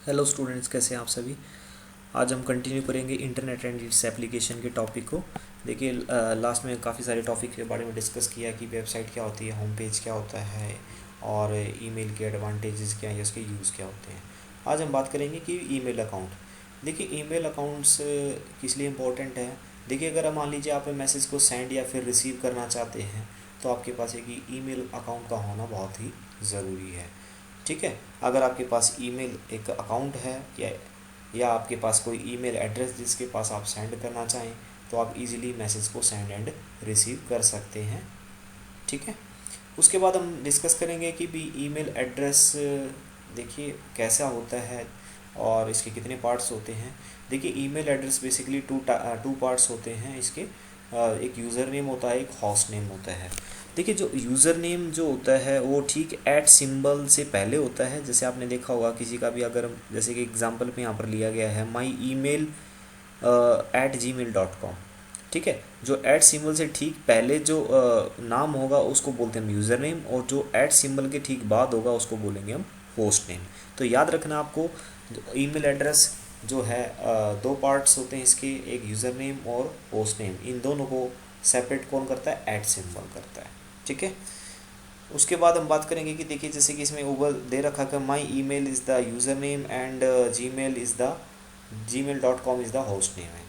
Hello students, कैसे हैं आप सभी। आज हम कंटिन्यू करेंगे इंटरनेट एंड इट्स एप्लीकेशन के टॉपिक को। देखिए, लास्ट में काफ़ी सारे टॉपिक के बारे में डिस्कस किया कि वेबसाइट क्या होती है, होम पेज क्या होता है और ईमेल के एडवांटेजेस क्या हैं, उसके यूज़ क्या होते हैं। आज हम बात करेंगे कि ईमेल अकाउंट। देखिए, ईमेल अकाउंट्स किस लिए इम्पोर्टेंट है। देखिए, अगर मान लीजिए आप मैसेज को सेंड या फिर रिसीव करना चाहते हैं तो आपके पास एक ईमेल अकाउंट का होना बहुत ही ज़रूरी है। ठीक है। अगर आपके पास ईमेल एक अकाउंट है या आपके पास कोई ईमेल एड्रेस जिसके पास आप सेंड करना चाहें तो आप इजीली मैसेज को सेंड एंड रिसीव कर सकते हैं। ठीक है। उसके बाद हम डिस्कस करेंगे कि भी ईमेल एड्रेस देखिए कैसा होता है और इसके कितने पार्ट्स होते हैं। देखिए, email address basically two parts होते हैं इसके। एक यूज़र नेम होता है, एक होस्ट नेम होता है। देखिए, जो यूज़र नेम जो होता है वो ठीक ऐट सिंबल से पहले होता है। जैसे आपने देखा होगा किसी का भी, अगर जैसे कि एग्जांपल पे यहाँ पर लिया गया है माई email @gmail.com। ठीक है। जो ऐट सिंबल से ठीक पहले जो नाम होगा उसको बोलते हैं हम यूज़र नेम, और जो ऐट सिंबल के ठीक बाद होगा उसको बोलेंगे हम होस्ट नेम। तो याद रखना आपको, ईमेल एड्रेस जो है दो पार्ट्स होते हैं इसके, एक यूज़र नेम और होस्ट नेम। इन दोनों को सेपरेट कौन करता है, ऐट सिंबल करता है। ठीक है। उसके बाद हम बात करेंगे कि देखिए, जैसे कि इसमें ऊपर दे रखा कि my email is the user name and gmail.com is the host name है।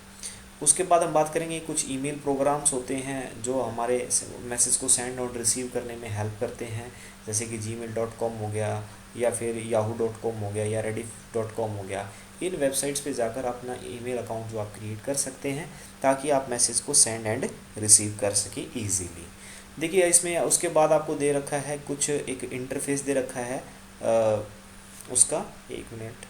उसके बाद हम बात करेंगे कुछ ईमेल प्रोग्राम्स होते हैं जो हमारे मैसेज को सेंड और रिसीव करने में हेल्प करते हैं। जैसे कि gmail.com हो गया, या फिर yahoo.com हो गया, या rediff.com हो गया। इन वेबसाइट्स पे जाकर अपना ईमेल अकाउंट जो आप क्रिएट कर सकते हैं ताकि आप मैसेज को सेंड एंड रिसीव कर सकें ईजीली। देखिए, इसमें उसके बाद आपको दे रखा है कुछ एक इंटरफेस दे रखा है उसका, एक मिनट,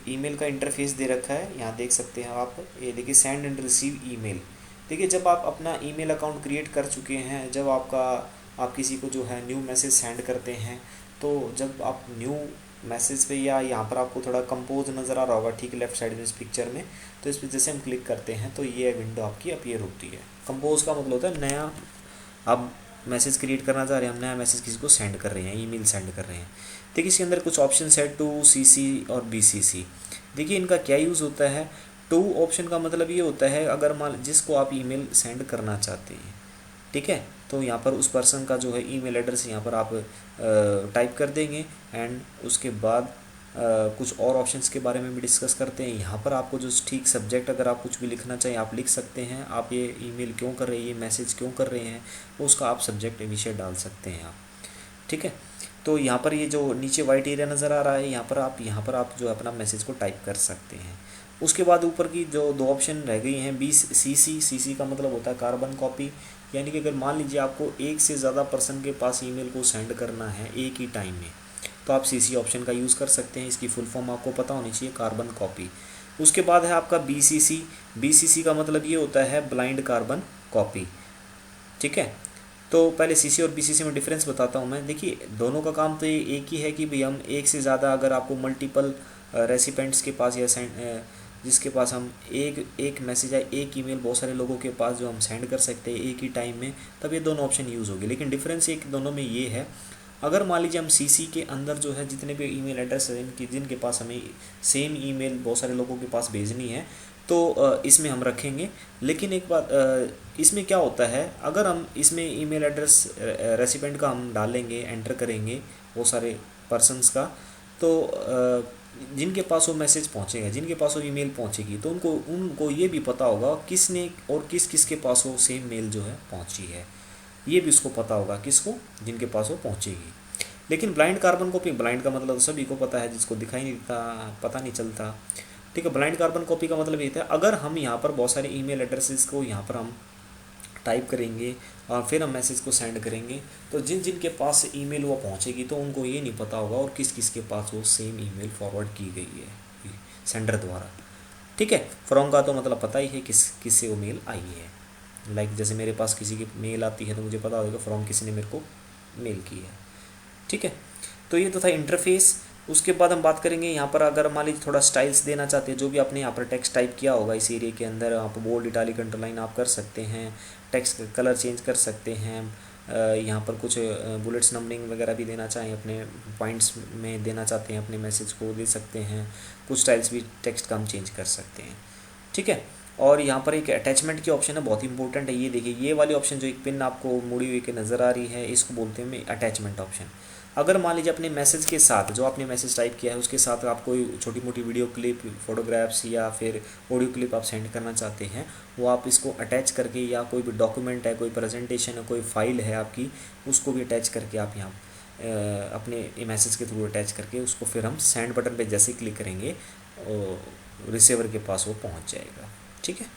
ईमेल का इंटरफेस दे रखा है, यहाँ देख सकते हैं आप। ये देखिए, सेंड एंड रिसीव ईमेल। देखिए, जब आप अपना ईमेल अकाउंट क्रिएट कर चुके हैं, जब आप किसी को जो है न्यू मैसेज सेंड करते हैं, तो जब आप न्यू मैसेज पे, या यहाँ पर आपको थोड़ा कंपोज नज़र आ रहा होगा ठीक लेफ्ट साइड में इस पिक्चर में, तो इस पर जैसे हम क्लिक करते हैं तो ये विंडो आपकी अपीयर होती है। कंपोज का मतलब होता है नया, आप मैसेज क्रिएट करना चाह रहे हैं, हम नया मैसेज किसी को सेंड कर रहे हैं, ईमेल सेंड कर रहे हैं। देखिए, इसके अंदर कुछ ऑप्शन है, टू, सीसी और बीसीसी। देखिए, इनका क्या यूज़ होता है। टू ऑप्शन का मतलब ये होता है, अगर मान जिसको आप ईमेल सेंड करना चाहते हैं, ठीक है, तो यहाँ पर उस पर्सन का जो है ईमेल एड्रेस यहाँ पर आप टाइप कर देंगे। एंड उसके बाद कुछ और ऑप्शंस के बारे में भी डिस्कस करते हैं। यहाँ पर आपको जो ठीक सब्जेक्ट, अगर आप कुछ भी लिखना चाहिए आप लिख सकते हैं। आप ये ईमेल क्यों कर रहे हैं, ये मैसेज क्यों कर रहे हैं, उसका आप सब्जेक्ट विषय डाल सकते हैं आप। ठीक है। तो यहाँ पर ये जो नीचे वाइट एरिया नज़र आ रहा है, यहाँ पर आप जो अपना मैसेज को टाइप कर सकते हैं। उसके बाद ऊपर की जो दो ऑप्शन रह गई हैं, सीसी का मतलब होता है कार्बन कॉपी। यानी कि अगर मान लीजिए आपको एक से ज़्यादा पर्सन के पास ईमेल को सेंड करना है एक ही टाइम में, तो आप सीसी ऑप्शन का यूज़ कर सकते हैं। इसकी फुल फॉर्म आपको पता होनी चाहिए, कार्बन कॉपी। उसके बाद है आपका बीसीसी का मतलब ये होता है ब्लाइंड कार्बन कॉपी। ठीक है। तो पहले सीसी और बीसीसी में डिफरेंस बताता हूँ मैं। देखिए, दोनों का काम तो ये एक ही है कि भाई हम एक से ज़्यादा, अगर आपको मल्टीपल रेसिपेंट्स के पास या जिसके पास हम एक एक मैसेज या एक ईमेल बहुत सारे लोगों के पास जो हम सेंड कर सकते हैं एक ही टाइम में, तब ये दोनों ऑप्शन यूज़ होगी। लेकिन डिफरेंस एक दोनों में ये है, अगर मान लीजिए हम सीसी के अंदर जो है जितने भी ईमेल एड्रेस हैं जिनके पास हमें सेम ईमेल बहुत सारे लोगों के पास भेजनी है, तो इसमें हम रखेंगे। लेकिन एक बात, इसमें क्या होता है, अगर हम इसमें ईमेल एड्रेस रेसिपेंट का हम डालेंगे, एंटर करेंगे वो सारे पर्सन्स का, तो जिनके पास वो मैसेज पहुंचेगा, जिनके पास वो ईमेल पहुंचेगी, तो उनको उनको ये भी पता होगा किसने और किस किस के पास वो सेम मेल जो है पहुंची है। ये भी उसको पता होगा किसको, जिनके पास वो पहुंचेगी। लेकिन ब्लाइंड कार्बन कॉपी, ब्लाइंड का मतलब सभी को पता है, जिसको दिखाई नहीं देता, पता नहीं चलता। ठीक है। ब्लाइंड कार्बन कॉपी का मतलब ये था, अगर हम यहाँ पर बहुत सारे ईमेल एड्रेसेस को यहाँ पर हम टाइप करेंगे और फिर हम मैसेज को सेंड करेंगे, तो जिन जिन के पास ईमेल वो पहुँचेगी तो उनको ये नहीं पता होगा और किस किस के पास वो सेम ईमेल फॉरवर्ड की गई है सेंडर द्वारा। ठीक है। फ्रॉम का तो मतलब पता ही है किस से वो मेल आई है। लाइक जैसे मेरे पास किसी की मेल आती है तो मुझे पता होगा फ्रॉम किसी ने मेरे को मेल की है। ठीक है। तो ये तो था इंटरफेस। उसके बाद हम बात करेंगे यहाँ पर, अगर मान लीजिए थोड़ा स्टाइल्स देना चाहते हैं, जो भी आपने यहाँ पर टेक्स्ट टाइप किया होगा इस एरिया के अंदर, आप बोल्ड, इटालिक, अंडरलाइन आप कर सकते हैं। टेक्स्ट का कलर चेंज कर सकते हैं। यहाँ पर कुछ बुलेट्स नंबरिंग वगैरह भी देना चाहें, अपने पॉइंट्स में देना चाहते हैं अपने मैसेज को, दे सकते हैं। कुछ स्टाइल्स भी टेक्स्ट का हम चेंज कर सकते हैं, ठीक है। और यहाँ पर एक अटैचमेंट की ऑप्शन है, बहुत इंपॉर्टेंट है। ये देखिए, ये वाली ऑप्शन जो एक पिन आपको मुड़ी हुई के नज़र आ रही है, इसको बोलते हैं अटैचमेंट ऑप्शन। अगर मान लीजिए अपने मैसेज के साथ, जो आपने मैसेज टाइप किया है उसके साथ आप कोई छोटी मोटी वीडियो क्लिप, फोटोग्राफ्स या फिर ऑडियो क्लिप आप सेंड करना चाहते हैं, वो आप इसको अटैच करके, या कोई भी डॉक्यूमेंट है, कोई प्रेजेंटेशन है, कोई फाइल है आपकी, उसको भी अटैच करके आप यहाँ अपने मैसेज के थ्रू अटैच करके उसको फिर हम सेंड बटन पे जैसे क्लिक करेंगे रिसीवर के पास वो पहुँच जाएगा, ठीक है।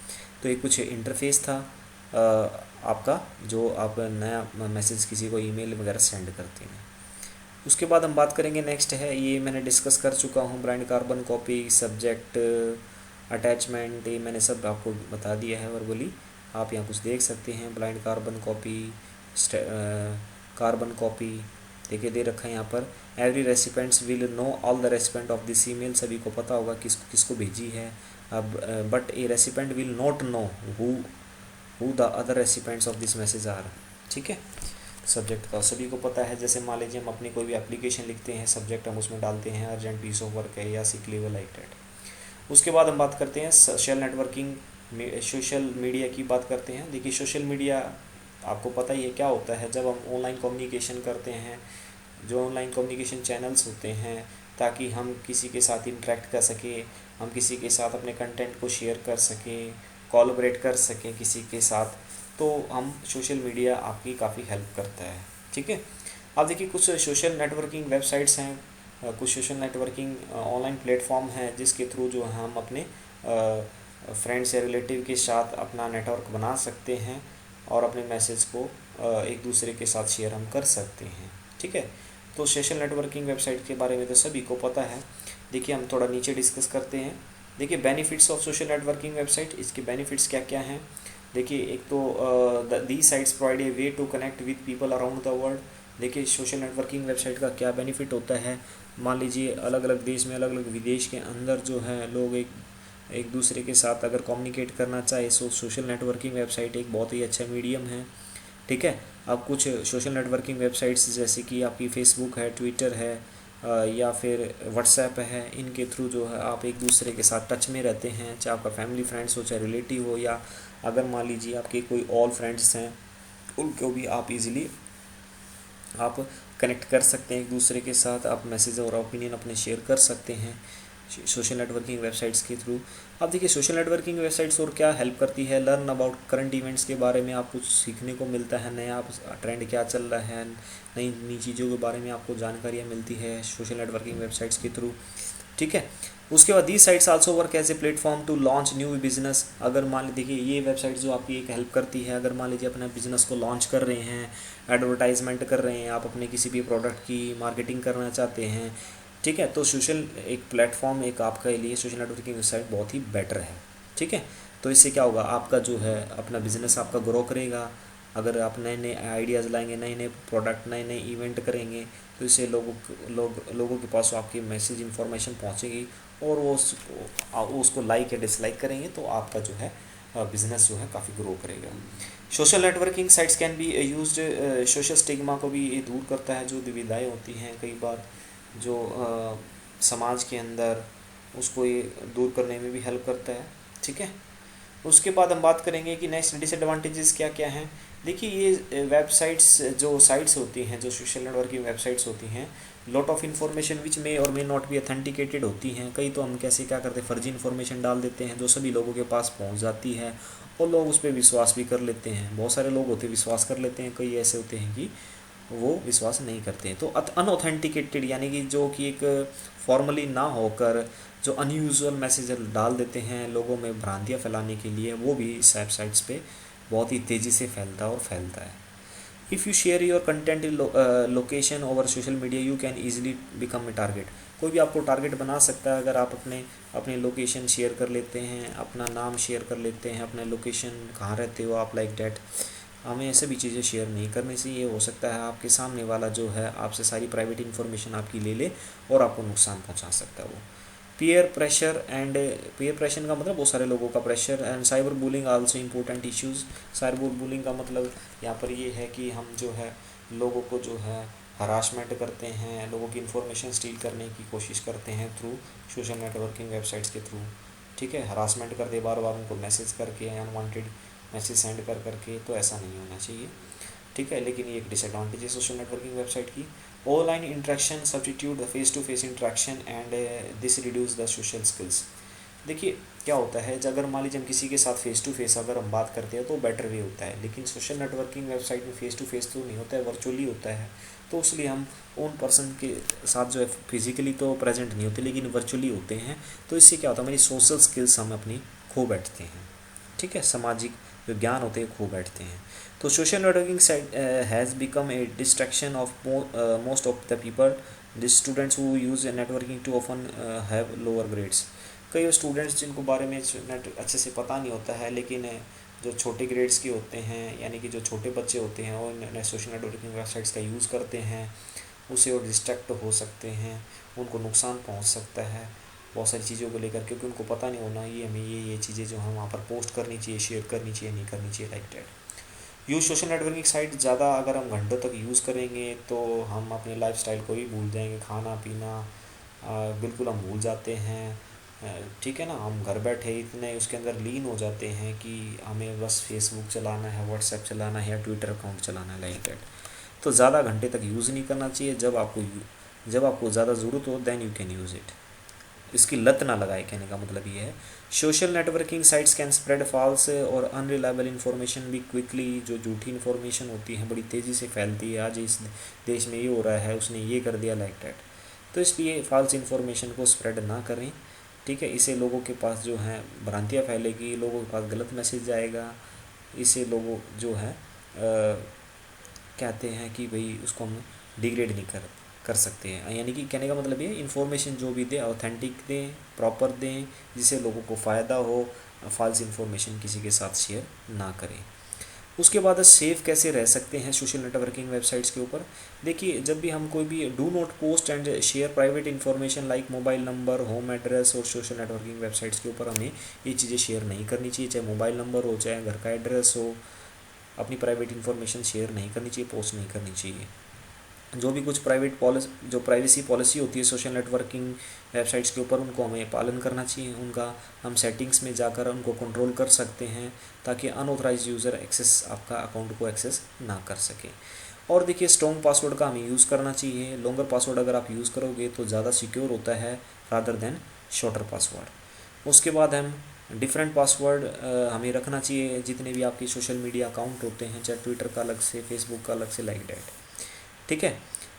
तो ये कुछ इंटरफेस था आपका, जो आप नया मैसेज किसी को ईमेल वगैरह सेंड करते हैं। उसके बाद हम बात करेंगे, नेक्स्ट है, ये मैंने डिस्कस कर चुका हूँ, blind carbon copy, subject, attachment, ये मैंने सब आपको बता दिया है वर्बली। आप यहाँ कुछ देख सकते हैं, blind carbon copy, carbon copy देखिए दे रखा है यहाँ पर। Every recipients will know all the recipient of this email, सभी को पता होगा किसको किसको भेजी है। अब but a recipient will not know who the other recipients of this message are, ठीक है। सब्जेक्ट का सभी को पता है। जैसे मान लीजिए हम अपनी कोई भी एप्लीकेशन लिखते हैं, सब्जेक्ट हम उसमें डालते हैं अर्जेंट पीस ऑफ वर्क है या सिक लीव लाइक दैट। उसके बाद हम बात करते हैं सोशल नेटवर्किंग, सोशल मीडिया की बात करते हैं। देखिए सोशल मीडिया आपको पता ही है क्या होता है। जब हम ऑनलाइन कम्युनिकेशन करते हैं, जो ऑनलाइन कम्युनिकेशन चैनल्स होते हैं, ताकि हम किसी के साथ इंटरेक्ट कर सकें, हम किसी के साथ अपने कंटेंट को शेयर कर सकें, कोलैबोरेट कर सकें किसी के साथ, तो हम सोशल मीडिया आपकी काफ़ी हेल्प करता है, ठीक है। अब देखिए कुछ सोशल नेटवर्किंग वेबसाइट्स हैं, कुछ सोशल नेटवर्किंग ऑनलाइन प्लेटफॉर्म हैं जिसके थ्रू जो है हम अपने फ्रेंड्स या रिलेटिव के साथ अपना नेटवर्क बना सकते हैं और अपने मैसेज को एक दूसरे के साथ शेयर हम कर सकते हैं, ठीक है। तो सोशल नेटवर्किंग वेबसाइट के बारे में तो सभी को पता है। देखिए हम थोड़ा नीचे डिस्कस करते हैं। देखिए benefits of social networking website, इसके बेनिफिट्स क्या क्या हैं। देखिए एक तो the sites provide a way to connect with people around the world. देखिए सोशल नेटवर्किंग वेबसाइट का क्या बेनिफिट होता है। मान लीजिए अलग अलग देश में, अलग अलग विदेश के अंदर जो है लोग एक दूसरे के साथ अगर कम्युनिकेट करना चाहे, सो सोशल नेटवर्किंग वेबसाइट एक बहुत ही अच्छा मीडियम है, ठीक है। अब कुछ सोशल नेटवर्किंग वेबसाइट्स जैसे कि आपकी फेसबुक है, ट्विटर है, या फिर व्हाट्सएप है, इनके थ्रू जो है आप एक दूसरे के साथ टच में रहते हैं, चाहे आपका फैमिली फ्रेंड्स हो, चाहे रिलेटिव हो, या अगर मान लीजिए आपके कोई ऑल फ्रेंड्स हैं, उनको भी आप इजीली आप कनेक्ट कर सकते हैं एक दूसरे के साथ। आप मैसेज और ओपिनियन अपने शेयर कर सकते हैं सोशल नेटवर्किंग वेबसाइट्स के थ्रू। अब देखिए सोशल नेटवर्किंग वेबसाइट्स और क्या हेल्प करती है, लर्न अबाउट करंट इवेंट्स के बारे में आप कुछ सीखने को मिलता है, नया ट्रेंड क्या चल रहा है, नई नई चीज़ों के बारे में आपको जानकारियाँ मिलती है सोशल नेटवर्किंग वेबसाइट्स के थ्रू, ठीक है। उसके बाद the sites also work as a platform to launch new business. अगर मान लीजिए, देखिए ये वेबसाइट जो आपकी एक हेल्प करती है, अगर मान लीजिए अपना बिजनेस को लॉन्च कर रहे हैं, एडवर्टाइजमेंट कर रहे हैं, आप अपने किसी भी प्रोडक्ट की मार्केटिंग करना चाहते हैं, ठीक है, तो सोशल एक प्लेटफॉर्म एक आपके लिए सोशल नेटवर्किंग वेबसाइट बहुत ही बेटर है, ठीक है। तो इससे क्या होगा, आपका जो है अपना बिजनेस आपका ग्रो करेगा। अगर आप नए नए आइडियाज़ लाएंगे, नए नए प्रोडक्ट, नए नए इवेंट करेंगे, तो इससे लोगों के पास आपकी मैसेज इन्फॉर्मेशन पहुंचेगी और वो उसको लाइक या डिसलाइक करेंगे, तो आपका जो है बिजनेस जो है काफ़ी ग्रो करेगा। Social networking sites can be used, social stigma को भी ये दूर करता है, जो दुविधाएं होती हैं कई बार जो समाज के अंदर, उसको ये दूर करने में भी हेल्प करता है, ठीक है। उसके बाद हम बात करेंगे कि नेक्स्ट डिसएडवांटेजेस क्या क्या हैं। देखिए ये वेबसाइट्स जो साइट्स होती हैं, जो सोशल नेटवर्किंग वेबसाइट्स होती हैं, लॉट ऑफ इन्फॉर्मेशन विच मे और मे नॉट बी ऑथेंटिकेटेड होती हैं। कई तो हम कैसे क्या करते हैं, फर्जी इन्फॉर्मेशन डाल देते हैं जो सभी लोगों के पास पहुंच जाती है और लोग उस पर विश्वास भी कर लेते हैं। बहुत सारे लोग होते हैं विश्वास कर लेते हैं, कई ऐसे होते हैं कि वो विश्वास नहीं करते हैं। तो अनऑथेंटिकेटेड यानी कि जो कि एक फॉर्मली ना होकर जो अनयूजुअल मैसेज डाल देते हैं लोगों में भ्रांतियाँ फैलाने के लिए, वो भी इस वेबसाइट्स पे बहुत ही तेज़ी से फैलता है। If you share your content in location over social media, you can easily become a target. कोई भी आपको टारगेट बना सकता है अगर आप अपने लोकेशन शेयर कर लेते हैं, अपना नाम शेयर कर लेते हैं, अपने लोकेशन कहाँ रहते हो आप, लाइक डैट। हमें ऐसे भी चीज़ें शेयर नहीं करने से ये हो सकता है आपके सामने वाला जो है आपसे सारी प्राइवेट इन्फॉर्मेशन आपकी ले ले और आपको नुकसान पहुंचा सकता है वो। पीयर प्रेशर का मतलब बहुत सारे लोगों का pressure, and cyber bullying also important issues. Cyber bullying का मतलब यहाँ पर ये है कि हम जो है लोगों को जो है हरासमेंट करते हैं, लोगों की इन्फॉर्मेशन स्टील करने की कोशिश करते हैं थ्रू सोशल नेटवर्किंग वेबसाइट्स के थ्रू। ठीक है, हरासमेंट करते बार बार उनको मैसेज करके, अनवांटेड मैसेज सेंड कर करके, तो ऐसा नहीं होना चाहिए। ठीक है, लेकिन ये एक डिसएडवांटेज है सोशल नेटवर्किंग वेबसाइट की। Online interaction substitute the face to face interaction and this reduce the social skills. देखिए क्या होता है, जब अगर मान लीजिए हम किसी के साथ फेस टू फेस अगर हम बात करते हैं तो बेटर वे होता है, लेकिन सोशल नेटवर्किंग वेबसाइट में फेस टू फेस तो नहीं होता है, वर्चुअली होता है। तो इसलिए हम उन पर्सन के साथ जो है फिजिकली तो प्रेजेंट नहीं होते, लेकिन वर्चुअली होते हैं। तो इससे क्या होता है, हमारी सोशल स्किल्स हम अपनी खो बैठते हैं। ठीक है, सामाजिक जो ज्ञान होते हैं खो बैठते हैं। तो social networking site has become a distraction of most of the people. The students who use networking too often have lower grades. कई स्टूडेंट्स जिनको बारे में नेट अच्छे से पता नहीं होता है, लेकिन जो छोटे ग्रेड्स के होते हैं, यानी कि जो छोटे बच्चे होते हैं, वो सोशल नेटवर्किंग वेबसाइट्स का यूज़ करते हैं, उससे वो डिस्ट्रैक्ट हो सकते हैं, उनको नुकसान पहुंच सकता है बहुत सारी चीज़ों को लेकर, क्योंकि उनको पता नहीं होना ये हमें ये चीज़ें जो हम वहाँ पर पोस्ट करनी चाहिए, शेयर करनी चाहिए, नहीं करनी चाहिए, like that. Use social networking site ज़्यादा अगर हम घंटों तक यूज़ करेंगे तो हम अपने लाइफस्टाइल को ही भूल जाएंगे, खाना पीना बिल्कुल हम भूल जाते हैं। ठीक है ना, हम घर बैठे इतने उसके अंदर लीन हो जाते हैं कि हमें बस फेसबुक चलाना है, व्हाट्सएप चलाना है या ट्विटर अकाउंट चलाना है, लाइक दैट। तो ज़्यादा घंटे तक यूज़ नहीं करना चाहिए। जब आपको ज़्यादा ज़रूरत हो then you can use it. इसकी लत ना लगाए, कहने का मतलब ये है। Social networking sites can spread false और अनरिलायबल इन्फॉर्मेशन भी क्विकली। जो झूठी इन्फॉर्मेशन होती है बड़ी तेज़ी से फैलती है, आज इस देश में ये हो रहा है, उसने ये कर दिया, लाइक डैट। तो इसलिए फॉल्स इन्फॉर्मेशन को स्प्रेड ना करें। ठीक है, इससे लोगों के पास जो है भ्रांतियाँ फैलेगी, लोगों के पास गलत मैसेज जाएगा। इससे लोगों जो है कहते हैं कि भाई उसको हम डिग्रेड नहीं कर सकते हैं, यानी कि कहने का मतलब ये इन्फॉर्मेशन जो भी दें ऑथेंटिक दें, प्रॉपर दें, जिससे लोगों को फ़ायदा हो। फॉल्स इन्फॉर्मेशन किसी के साथ शेयर ना करें। उसके बाद सेफ कैसे रह सकते हैं सोशल नेटवर्किंग वेबसाइट्स के ऊपर। देखिए, जब भी हम कोई भी do not post and share private information like mobile number, home address, और सोशल नेटवर्किंग वेबसाइट्स के ऊपर हमें ये चीज़ें शेयर नहीं करनी चाहिए। चाहे मोबाइल नंबर हो, चाहे घर का एड्रेस हो, अपनी प्राइवेट इन्फॉर्मेशन शेयर नहीं करनी चाहिए, पोस्ट नहीं करनी चाहिए। जो भी कुछ जो प्राइवेसी पॉलिसी होती है सोशल नेटवर्किंग वेबसाइट्स के ऊपर, उनको हमें पालन करना चाहिए। उनका हम सेटिंग्स में जाकर उनको कंट्रोल कर सकते हैं, ताकि अनऑथराइज यूज़र एक्सेस आपका अकाउंट को एक्सेस ना कर सके। और देखिए, स्ट्रॉन्ग पासवर्ड का हमें यूज़ करना चाहिए। लॉन्गर पासवर्ड अगर आप यूज़ करोगे तो ज़्यादा सिक्योर होता है रादर देन शॉर्टर पासवर्ड। उसके बाद हम डिफरेंट पासवर्ड हमें रखना चाहिए जितने भी आपके सोशल मीडिया अकाउंट होते हैं, चाहे ट्विटर का अलग से, फेसबुक का अलग से, लाइक डैट। ठीक है,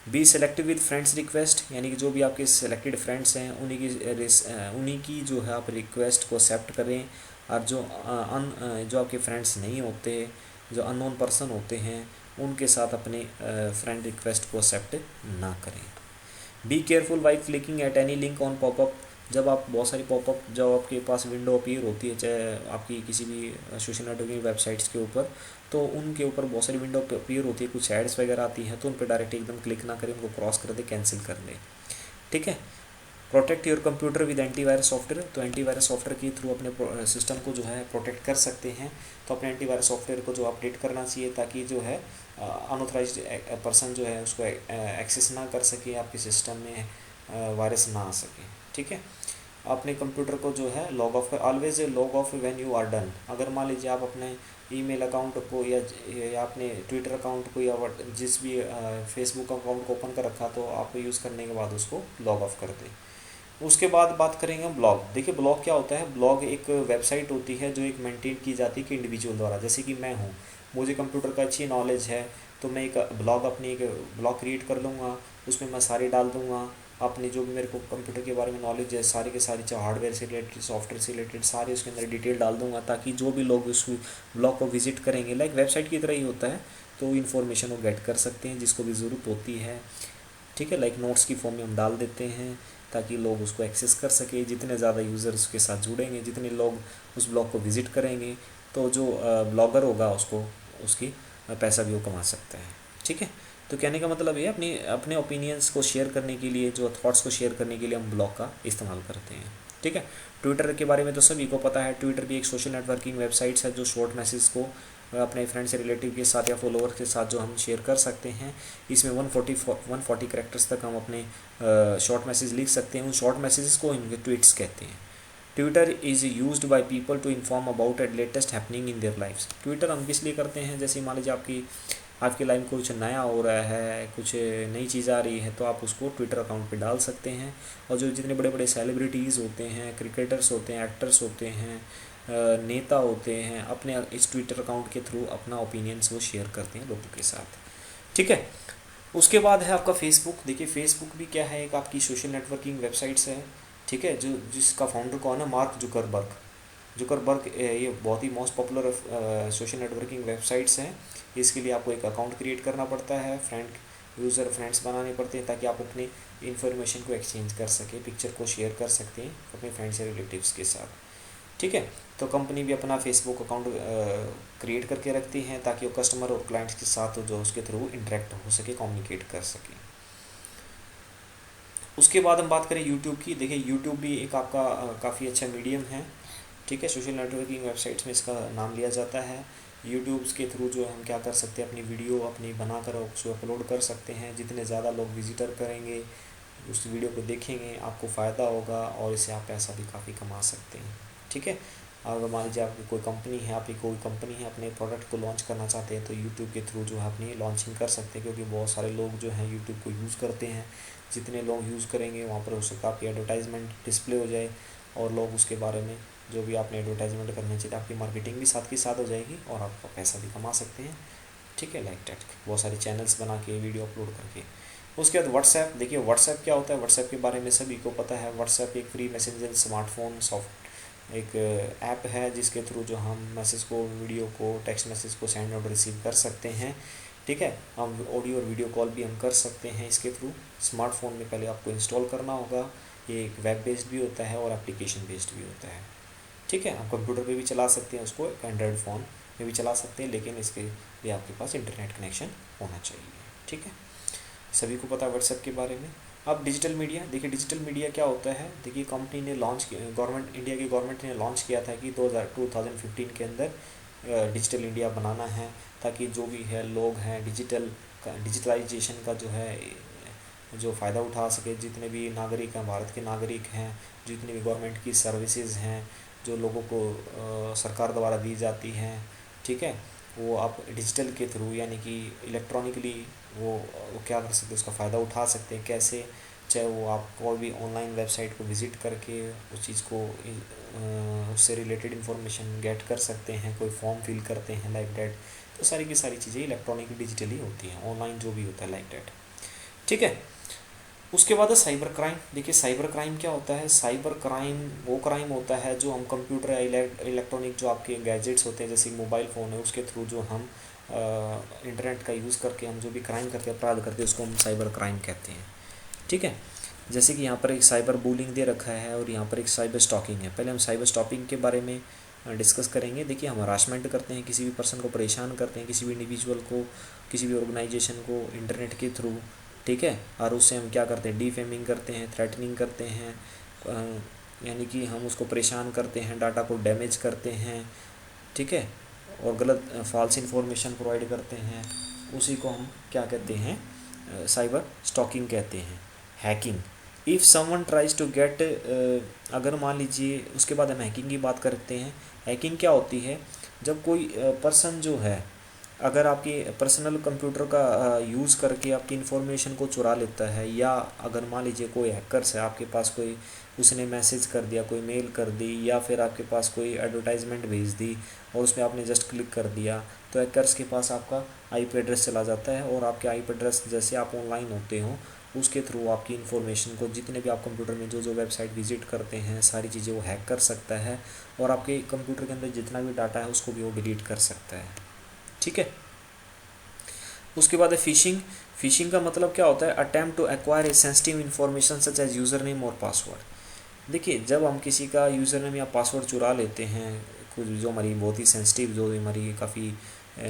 be selective with friends request, यानी कि जो भी आपके सेलेक्टेड फ्रेंड्स हैं उन्हीं की जो है आप रिक्वेस्ट को एक्सेप्ट करें। और जो आपके फ्रेंड्स नहीं होते, जो अननोन पर्सन होते हैं, उनके साथ अपने फ्रेंड रिक्वेस्ट को एक्सेप्ट ना करें। Be careful while clicking at any link on popup. जब आप बहुत सारी पॉपअप जब आपके पास विंडो अपीयर होती है, चाहे आपकी किसी भी सोशल नेटवर्किंग वेबसाइट्स के ऊपर, तो उनके ऊपर बहुत सारी विंडो अपीयर होती है, कुछ एड्स वगैरह आती हैं, तो उन पर डायरेक्ट एकदम क्लिक ना करें, उनको क्रॉस कर दे, कैंसिल कर दें। ठीक है, protect your computer with antivirus software. तो एंटीवायरस सॉफ्टवेयर के थ्रू अपने सिस्टम को जो है प्रोटेक्ट कर सकते हैं। तो अपने एंटीवायरस सॉफ्टवेयर को जो अपडेट करना चाहिए, ताकि जो है अनऑथराइज्ड पर्सन जो है उसको एक्सेस ना कर सके, आपके सिस्टम में वायरस ना आ सके। ठीक है, अपने कंप्यूटर को जो है लॉग ऑफ कर, always log off when you are done. अगर मान लीजिए आप अपने ईमेल अकाउंट को या अपने ट्विटर अकाउंट को या जिस भी फेसबुक अकाउंट को ओपन कर रखा, तो आप यूज़ करने के बाद उसको लॉग ऑफ कर दें। उसके बाद बात करेंगे ब्लॉग। देखिए, ब्लॉग क्या होता है। ब्लॉग एक वेबसाइट होती है जो एक मेंटेन की जाती है कि इंडिविजुअल द्वारा। जैसे कि मैं हूँ, मुझे कंप्यूटर का अच्छी नॉलेज है, तो मैं एक ब्लॉग क्रिएट कर लूँगा, उसमें मैं सारी डाल दूँगा अपनी जो भी मेरे को कंप्यूटर के बारे में नॉलेज है, सारी के सारी, चाहे हार्डवेयर से रिलेटेड, सॉफ्टवेयर से रिलेटेड, सारे उसके अंदर डिटेल डाल दूँगा, ताकि जो भी लोग उस ब्लॉग को विजिट करेंगे, लाइक वेबसाइट की तरह ही होता है, तो इन्फॉर्मेशन वो गेट कर सकते हैं जिसको भी ज़रूरत होती है। ठीक है, लाइक नोट्स की फॉर्म में हम डाल देते हैं, ताकि लोग उसको एक्सेस कर सके। जितने ज़्यादा यूज़र उसके साथ जुड़ेंगे, जितने लोग उस ब्लॉग को विज़िट करेंगे, तो जो ब्लॉगर होगा उसको उसकी पैसा भी वो कमा सकता है। ठीक है, तो तो कहने का मतलब ये अपनी अपने ओपिनियंस को शेयर करने के लिए, जो थॉट्स को शेयर करने के लिए हम ब्लॉग का इस्तेमाल करते हैं। ठीक है, ट्विटर के बारे में तो सभी को पता है। ट्विटर भी एक सोशल नेटवर्किंग वेबसाइट्स है जो शॉर्ट मैसेज को अपने फ्रेंड्स या रिलेटिव के साथ या फॉलोअर के साथ जो हम शेयर कर सकते हैं। इसमें 140 कैरेक्टर्स तक हम अपने शॉर्ट मैसेज लिख सकते हैं। उन शॉर्ट मैसेजेस को इनके ट्वीट्स कहते हैं। Twitter is used by people to inform about at latest happening in their lifes. Twitter हम किस लिए करते हैं, जैसे मान लीजिए आपकी लाइफ में कुछ नया हो रहा है, कुछ नई चीज़ आ रही है, तो आप उसको ट्विटर अकाउंट पे डाल सकते हैं। और जो जितने बड़े बड़े सेलिब्रिटीज़ होते हैं, क्रिकेटर्स होते हैं, एक्टर्स होते हैं, नेता होते हैं, अपने इस ट्विटर अकाउंट के थ्रू अपना ओपिनियंस वो शेयर करते हैं लोगों के साथ। ठीक है, उसके बाद है आपका फेसबुक। देखिए फेसबुक भी क्या है, एक आपकी सोशल नेटवर्किंग वेबसाइट्स है। ठीक है, जो जिसका फाउंडर कौन है, मार्क जुकरबर्ग। ये बहुत ही most popular social networking websites हैं। इसके लिए आपको एक अकाउंट क्रिएट करना पड़ता है, फ्रेंड्स बनाने पड़ते हैं, ताकि आप अपनी इन्फॉर्मेशन को एक्सचेंज कर सकें, पिक्चर को शेयर कर सकते हैं अपने फ्रेंड्स या रिलेटिव्स के साथ। ठीक है, तो कंपनी भी अपना फेसबुक अकाउंट क्रिएट करके रखती हैं, ताकि वो कस्टमर और क्लाइंट्स के साथ जो उसके थ्रू इंटरेक्ट हो सके, कम्युनिकेट कर सके। उसके बाद हम बात करें यूट्यूब की। देखिए यूट्यूब भी एक आपका काफ़ी अच्छा मीडियम है। ठीक है, सोशल नेटवर्किंग वेबसाइट्स में इसका नाम लिया जाता है। यूट्यूब्स के थ्रू जो हम क्या कर सकते हैं, अपनी वीडियो अपनी बनाकर उसको अपलोड कर सकते हैं। जितने ज़्यादा लोग विजिटर करेंगे, उस वीडियो को देखेंगे, आपको फ़ायदा होगा और इससे आप पैसा भी काफ़ी कमा सकते हैं। ठीक है, अगर मान लीजिए आपकी कोई कंपनी है, अपने प्रोडक्ट को लॉन्च करना चाहते हैं, तो यूट्यूब के थ्रू जो है अपनी लॉन्चिंग कर सकते हैं, क्योंकि बहुत सारे लोग जो हैं यूट्यूब को यूज़ करते हैं। जितने लोग यूज़ करेंगे वहाँ पर हो सकता है आपकी एडवर्टाइजमेंट डिस्प्ले हो जाए, और लोग उसके बारे में जो भी आपने एडवर्टाइजमेंट करनी चाहिए, आपकी मार्केटिंग भी साथ के साथ हो जाएगी और आपका पैसा भी कमा सकते हैं। ठीक है, लाइक डैट बहुत सारी चैनल्स बना के वीडियो अपलोड करके। उसके बाद व्हाट्सएप। देखिए व्हाट्सएप क्या होता है, व्हाट्सएप के बारे में सभी को पता है। व्हाट्सएप एक फ्री मैसेंजर स्मार्टफोन एक ऐप है, जिसके थ्रू जो हम मैसेज को, वीडियो को, टेक्स्ट मैसेज को सेंड और रिसीव कर सकते हैं। ठीक है, हम ऑडियो और वीडियो कॉल भी हम कर सकते हैं इसके थ्रू। स्मार्टफोन में पहले आपको इंस्टॉल करना होगा। ये एक वेब बेस्ड भी होता है और एप्लीकेशन बेस्ड भी होता है। ठीक है, आप कंप्यूटर पे भी चला सकते हैं उसको, एंड्रॉयड फ़ोन में भी चला सकते हैं, लेकिन इसके लिए आपके पास इंटरनेट कनेक्शन होना चाहिए। ठीक है, सभी को पता है व्हाट्सएप के बारे में। अब डिजिटल मीडिया। देखिए डिजिटल मीडिया क्या होता है, देखिए कंपनी ने लॉन्च किया, इंडिया की गवर्नमेंट ने लॉन्च किया था कि 2015 के अंदर डिजिटल इंडिया बनाना है, ताकि जो भी है लोग हैं डिजिटलाइजेशन का जो फ़ायदा उठा सके। जितने भी नागरिक हैं, भारत के नागरिक हैं, जितनी भी गवर्नमेंट की सर्विसेज हैं जो लोगों को सरकार द्वारा दी जाती हैं, ठीक है, वो आप डिजिटल के थ्रू यानी कि इलेक्ट्रॉनिकली वो क्या कर सकते हैं, उसका फ़ायदा उठा सकते हैं। कैसे, चाहे वो आप कोई भी ऑनलाइन वेबसाइट को विज़िट करके उस चीज़ को उससे रिलेटेड इन्फॉर्मेशन गेट कर सकते हैं, कोई फॉर्म फिल करते हैं लाइक डैट। तो सारी की सारी चीज़ें इलेक्ट्रॉनिक डिजिटली होती हैं, ऑनलाइन जो भी होता है लाइक डैट। ठीक है, उसके बाद है साइबर क्राइम। देखिए साइबर क्राइम क्या होता है, साइबर क्राइम वो क्राइम होता है जो हम कंप्यूटर या इलेक्ट्रॉनिक जो आपके गैजेट्स होते हैं, जैसे मोबाइल फ़ोन है, उसके थ्रू जो हम इंटरनेट का यूज़ करके हम जो भी क्राइम करते हैं, अपराध करते हैं, उसको हम साइबर क्राइम कहते हैं। ठीक है, जैसे कि यहाँ पर एक साइबर बुलिंग दे रखा है और यहाँ पर एक साइबर स्टॉकिंग है। पहले हम साइबर स्टॉकिंग के बारे में डिस्कस करेंगे। देखिए हम हरासमेंट करते हैं, किसी भी पर्सन को परेशान करते हैं, किसी भी इंडिविजुअल को, किसी भी ऑर्गेनाइजेशन को इंटरनेट के थ्रू। ठीक है, और उससे हम क्या करते हैं, डिफेमिंग करते हैं, थ्रेटनिंग करते हैं, यानी कि हम उसको परेशान करते हैं, डाटा को डैमेज करते हैं। ठीक है, और गलत फॉल्स इन्फॉर्मेशन प्रोवाइड करते हैं, उसी को हम क्या कहते हैं, साइबर स्टॉकिंग कहते हैं। Hacking. If someone tries to get, अगर मान लीजिए, उसके बाद हम हैकिंग की बात करते हैं। हैकिंग क्या होती है, जब कोई पर्सन जो है अगर आपके पर्सनल कंप्यूटर का यूज़ करके आपकी इन्फॉर्मेशन को चुरा लेता है, या अगर मान लीजिए कोई हैकर्स है आपके पास, कोई उसने मैसेज कर दिया, कोई मेल कर दी, या फिर आपके पास कोई एडवर्टाइजमेंट भेज दी और उसमें आपने जस्ट क्लिक कर दिया, तो हैकर्स के पास आपका आईपी एड्रेस चला जाता है, और आपके आईपी एड्रेस जैसे आप ऑनलाइन होते हो उसके थ्रू आपकी इन्फॉर्मेशन को, जितने भी आप कंप्यूटर में जो वेबसाइट विजिट करते हैं, सारी चीज़ें वो हैक कर सकता है, और आपके कंप्यूटर के अंदर जितना भी डाटा है उसको भी वो डिलीट कर सकता है। ठीक है, उसके बाद है फिशिंग। फिशिंग का मतलब क्या होता है, attempt to acquire a sensitive information such as user name और पासवर्ड। देखिए जब हम किसी का यूज़र नेम या पासवर्ड चुरा लेते हैं, कुछ जो हमारी बहुत ही सेंसिटिव, जो हमारी काफ़ी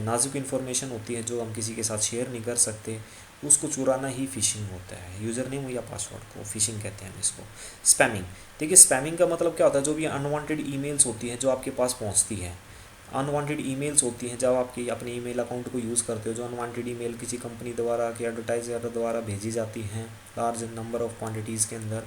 नाजुक इन्फॉर्मेशन होती है, जो हम किसी के साथ शेयर नहीं कर सकते, उसको चुराना ही फिशिंग होता है। यूज़र नेम या पासवर्ड को फिशिंग कहते हैं हम इसको। स्पैमिंग, देखिए स्पैमिंग का मतलब क्या होता है, जो भी अनवांटेड ईमेल्स होती हैं जो आपके पास पहुंचती है, अनवांटेड ईमेल्स होती हैं जब आपकी अपने ईमेल अकाउंट को यूज़ करते हो, जो अनवांटेड ईमेल किसी कंपनी द्वारा कि एडवर्टाइजर द्वारा भेजी जाती हैं लार्ज नंबर ऑफ क्वांटिटीज़ के अंदर,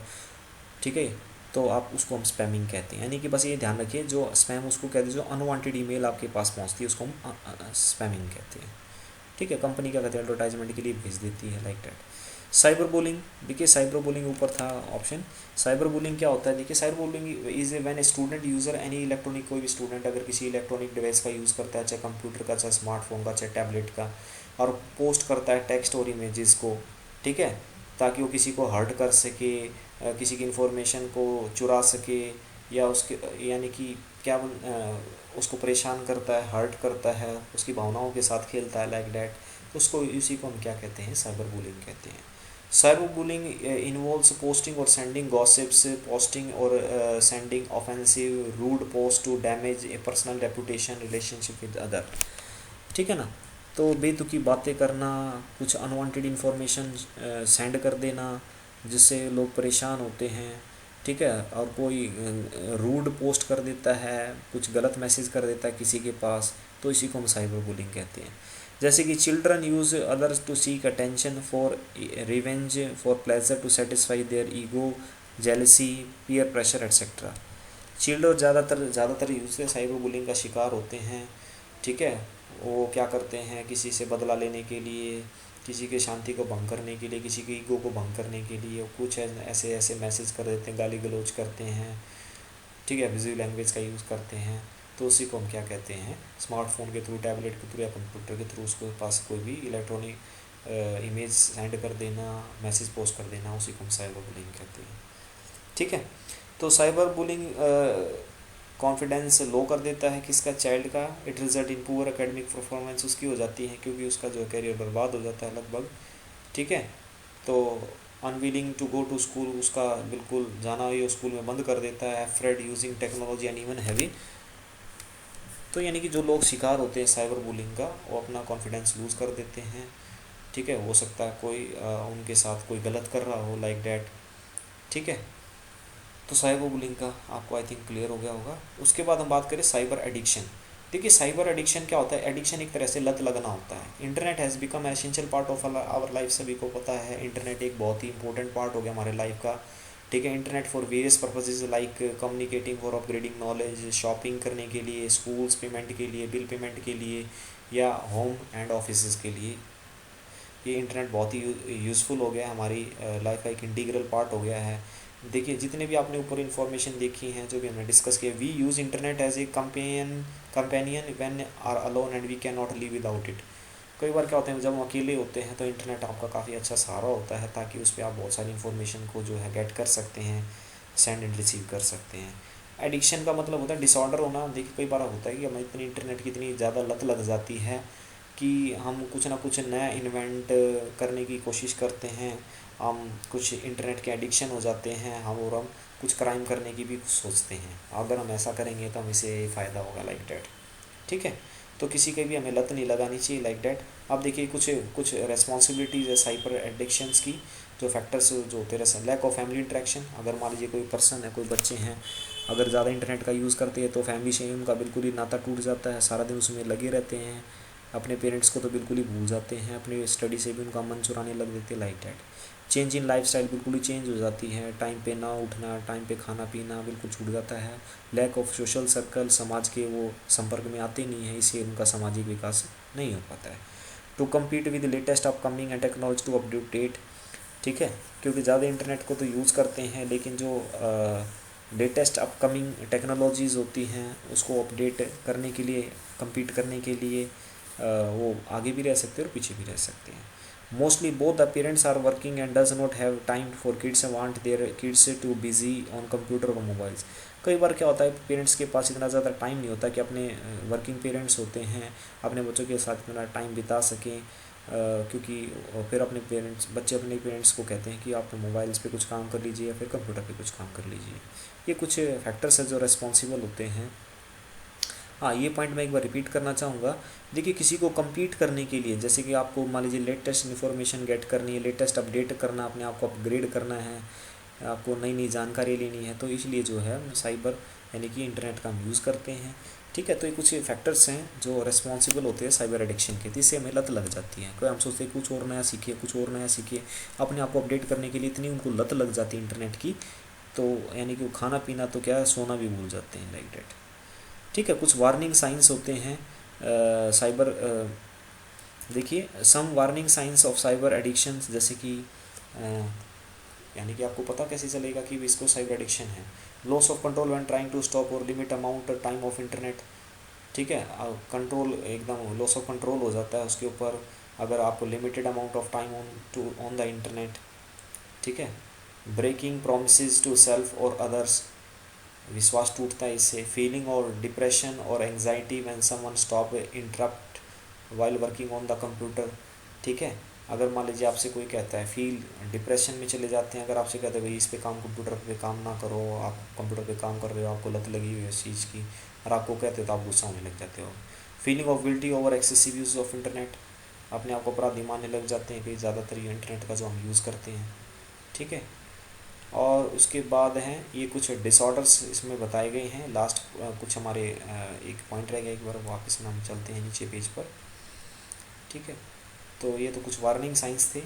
ठीक है, तो आप उसको हम स्पैमिंग कहते हैं। यानी कि बस ये ध्यान रखिए, जो स्पैम उसको कहते हैं जो अनवांटेड ईमेल आपके पास पहुंचती है उसको हम स्पैमिंग कहते हैं, ठीक है। कंपनी क्या कहते हैं, एडवर्टाइजमेंट के लिए भेज देती है, लाइक दैट। साइबर बुलिंग, देखिए साइबर बुलिंग ऊपर था ऑप्शन। साइबर बुलिंग क्या होता है, देखिए cyber bullying is when a student user any electronic, कोई भी स्टूडेंट अगर किसी इलेक्ट्रॉनिक डिवाइस का यूज़ करता है, चाहे कंप्यूटर का, चाहे स्मार्टफोन का, चाहे टैबलेट का, और पोस्ट करता है टेक्स्ट और इमेजेस को, ठीक है, ताकि वो किसी को हर्ट कर सके, किसी की इन्फॉर्मेशन को चुरा सके, या उसके यानी कि क्या उसको परेशान करता है, हर्ट करता है, उसकी भावनाओं के साथ खेलता है, लाइक डैट, तो उसको इसी को हम क्या कहते हैं, साइबर बुलिंग कहते हैं। साइबर बुलिंग इन्वॉल्व्स पोस्टिंग और सेंडिंग गॉसिप्स, पोस्टिंग और sending offensive rude post to damage a personal reputation relationship with other, ठीक है ना। तो बेतुकी बातें करना, कुछ अनवांटेड इन्फॉर्मेशन सेंड कर देना जिससे लोग परेशान होते हैं, ठीक है, और कोई रूड पोस्ट कर देता है, कुछ गलत मैसेज कर देता है किसी के पास, तो इसी को हम साइबर बुलिंग कहते हैं। जैसे कि children use others to seek attention for revenge for pleasure to satisfy their ego, jealousy, peer pressure etcetera. Children ज़्यादातर यूज साइबर बुलिंग का शिकार होते हैं, ठीक है। वो क्या करते हैं, किसी से बदला लेने के लिए, किसी के शांति को भंग करने के लिए, किसी के ईगो को भंग करने के लिए कुछ ऐसे ऐसे मैसेज कर देते हैं, गाली गलौज करते हैं, ठीक है, विजुअल लैंग्वेज का यूज़ करते हैं, तो उसी को हम क्या कहते हैं, स्मार्टफोन के थ्रू, टैबलेट के थ्रू या कंप्यूटर के थ्रू उसके पास कोई भी इलेक्ट्रॉनिक इमेज सेंड कर देना, मैसेज पोस्ट कर देना, उसी को हम साइबर बुलिंग कहते हैं, ठीक है। तो साइबर बुलिंग कॉन्फिडेंस लो कर देता है किसका, चाइल्ड का। It result in poor academic performance उसकी हो जाती है, क्योंकि उसका जो करियर बर्बाद हो जाता है लगभग, ठीक है। तो unwilling to go to school, उसका बिल्कुल जाना ये स्कूल में बंद कर देता है। फ्रेड using technology and even heavy, तो यानी कि जो लोग शिकार होते हैं साइबर बुलिंग का, वो अपना कॉन्फिडेंस लूज़ कर देते हैं, ठीक है। हो सकता है कोई उनके साथ कोई गलत कर रहा हो, लाइक डैट, ठीक है। तो साइबर बुलिंग का आपको आई थिंक क्लियर हो गया होगा। उसके बाद हम बात करें साइबर एडिक्शन। देखिए साइबर एडिक्शन क्या होता है, एडिक्शन एक तरह से लत लगना होता है। Internet has become essential part of our life, सभी को पता है इंटरनेट एक बहुत ही इंपॉर्टेंट पार्ट हो गया हमारे लाइफ का, ठीक है। Internet for various purposes like communicating, for upgrading knowledge, shopping करने के लिए, स्कूल्स पेमेंट के लिए, बिल पेमेंट के लिए, या होम एंड ऑफिस के लिए, ये इंटरनेट बहुत ही यूज़फुल हो गया, हमारी लाइफ का एक इंटीग्रल पार्ट हो गया है। देखिए जितने भी आपने ऊपर इन्फॉर्मेशन देखी हैं, जो भी हमने डिस्कस किया, we use internet as a companion when are alone and we can not live without it. कई बार क्या होता है, जब हम अकेले होते हैं तो इंटरनेट आपका काफ़ी अच्छा सहारा होता है, ताकि उस पर आप बहुत सारी इन्फॉर्मेशन को जो है गेट कर सकते हैं, सेंड एंड रिसीव कर सकते हैं। एडिक्शन का मतलब होता है डिसऑर्डर होना। देखिए कई बार होता है कि हमें इतनी इंटरनेट की इतनी ज़्यादा लत लग जाती है कि हम कुछ ना कुछ नया इन्वेंट करने की कोशिश करते हैं, हम कुछ इंटरनेट के एडिक्शन हो जाते हैं हम, और हम कुछ क्राइम करने की भी सोचते हैं। अगर हम ऐसा करेंगे तो हमें इससे फ़ायदा होगा, लाइक डैट, ठीक है। तो किसी की भी हमें लत नहीं लगानी चाहिए, लाइक डैट। अब देखिए कुछ कुछ रेस्पॉन्सिबिलिटीज़ है साइबर एडिक्शंस की, जो फैक्टर्स जो होते हैं, लैक ऑफ फैमिली इंटरेक्शन। अगर मान लीजिए कोई पर्सन है, कोई बच्चे हैं, अगर ज़्यादा इंटरनेट का यूज़ करते हैं तो फैमिली से उनका बिल्कुल ही नाता टूट जाता है, सारा दिन उसमें लगे रहते हैं, अपने पेरेंट्स को तो बिल्कुल ही भूल जाते हैं, अपनी स्टडी से भी उनका मन चुराने लग देते हैं, like that. Change in lifestyle बिल्कुल ही चेंज हो जाती है, टाइम पे ना उठना, टाइम पे खाना पीना बिल्कुल छूट जाता है। लैक ऑफ सोशल सर्कल, समाज के वो संपर्क में आते नहीं है, इससे उनका सामाजिक विकास नहीं हो पाता है। To compete with latest upcoming and technology to update, ठीक है, क्योंकि ज़्यादा इंटरनेट को तो यूज़ करते हैं, लेकिन जो लेटेस्ट अपकमिंग टेक्नोलॉजीज़ होती हैं उसको अपडेट करने के लिए, कम्पीट करने के लिए वो आगे भी रह सकते हैं और पीछे भी रह सकते हैं। Mostly both the parents are working and does not have time for kids, want their kids to busy on computer और मोबाइल्स। कई बार क्या होता है, पेरेंट्स के पास इतना ज़्यादा टाइम नहीं होता कि अपने वर्किंग पेरेंट्स होते हैं अपने बच्चों के साथ इतना टाइम बिता सकें, क्योंकि फिर बच्चे अपने पेरेंट्स को कहते हैं कि आप मोबाइल्स पे कुछ काम कर लीजिए या फिर कंप्यूटर पे कुछ काम कर लीजिए। ये कुछ फैक्टर्स हैं जो रेस्पॉन्सिबल होते हैं हाँ, ये पॉइंट मैं एक बार रिपीट करना चाहूँगा। देखिए, किसी को compete करने के लिए, जैसे कि आपको मान लीजिए लेटेस्ट इन्फॉर्मेशन गेट करनी है, लेटेस्ट अपडेट करना, अपने आप को अपग्रेड करना है, आपको नई नई जानकारी लेनी है, तो इसलिए जो है साइबर यानी कि इंटरनेट का हम यूज़ करते हैं। ठीक है, तो ये कुछ फैक्टर्स हैं जो रिस्पॉन्सिबल होते हैं साइबर एडिक्शन के, जिससे हमें लत लग जाती है। कोई हम सोचते हैं कुछ और नया सीखिए, कुछ और नया सीखिए, अपने आप को अपडेट करने के लिए इतनी उनको लत लग जाती है इंटरनेट की, तो यानी कि वो खाना पीना तो क्या, सोना भी भूल जाते हैं, लाइक डेट। ठीक है, कुछ वार्निंग साइंस होते हैं साइबर देखिए, some warning signs of cyber addiction, जैसे कि यानी कि आपको पता कैसे चलेगा कि इसको साइबर एडिक्शन है। Loss of control when trying to stop और limit amount time of internet. ठीक है, कंट्रोल एकदम लॉस ऑफ कंट्रोल हो जाता है उसके ऊपर, अगर आपको limited amount of time on the internet. ठीक है, ब्रेकिंग प्रोमिसेस टू सेल्फ और अदर्स, विश्वास टूटता है इससे। फीलिंग और डिप्रेशन और anxiety when someone stop interrupt while working on the computer. ठीक है, अगर मान लीजिए आपसे कोई कहता है, फील डिप्रेशन में चले जाते हैं अगर आपसे कहते हैं भाई इस पे काम, कंप्यूटर पे काम ना करो, आप कंप्यूटर पे काम कर रहे हो, आपको लत लगी हुई है इस चीज़ की, और आपको कहते हो तो आप गुस्सा होने लग जाते हो। Feeling of guilty over excessive use of internet, अपने आप को अपराधी मानने लग जाते हैं कि ज़्यादातर ये इंटरनेट का जो हम यूज़ करते हैं। ठीक है, और उसके बाद हैं ये कुछ डिसऑर्डर्स इसमें बताए गए हैं। लास्ट कुछ हमारे एक पॉइंट रह गया, एक बार वापस में हम चलते हैं नीचे पेज पर। ठीक है, तो ये तो कुछ वार्निंग साइंस थे,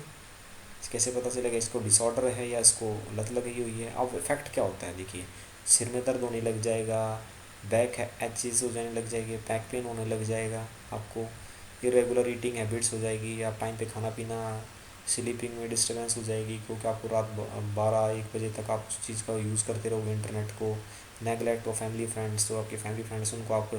कैसे पता चलेगा इसको डिसऑर्डर है या इसको लत लगी हुई है। अब इफेक्ट क्या होता है, देखिए, सिर में दर्द होने लग जाएगा, बैक एचेस हो जाने लग जाएगी, बैक पेन होने लग जाएगा आपको, इरेगुलर ईटिंग हैबिट्स हो जाएगी, आप टाइम पे खाना पीना, स्लीपिंग में डिस्टर्बेंस हो जाएगी, क्योंकि आपको रात 12-1 बजे तक आप उस चीज़ का यूज़ करते रहोगे इंटरनेट को। नेगलेक्ट ऑफ फैमिली फ्रेंड्स, तो आपके फैमिली फ्रेंड्स उनको आप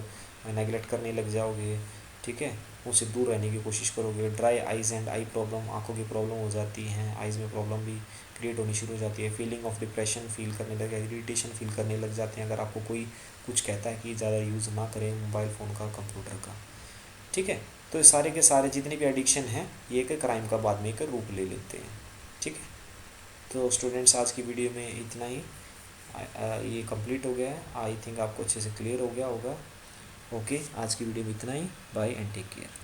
नेगलेक्ट करने लग जाओगे। ठीक है, उनसे दूर रहने की कोशिश करोगे। Dry eyes and I problem, आंखों की प्रॉब्लम हो जाती हैं, आइज़ में प्रॉब्लम भी क्रिएट होनी शुरू हो जाती है। फीलिंग ऑफ डिप्रेशन फील करने लगे, इरिटेशन फील करने लग जाते हैं अगर आपको कोई कुछ कहता है कि ज़्यादा यूज़ ना करें मोबाइल फ़ोन का, कंप्यूटर का। ठीक है, तो ये सारे के सारे जितने भी एडिक्शन हैं ये एक क्राइम का बाद में एक रूप ले लेते हैं। ठीक है, तो स्टूडेंट्स आज की वीडियो में इतना ही, ये कंप्लीट हो गया है। आई थिंक आपको अच्छे से क्लियर हो गया होगा। ओके, आज की वीडियो में इतना ही। Bye and take care.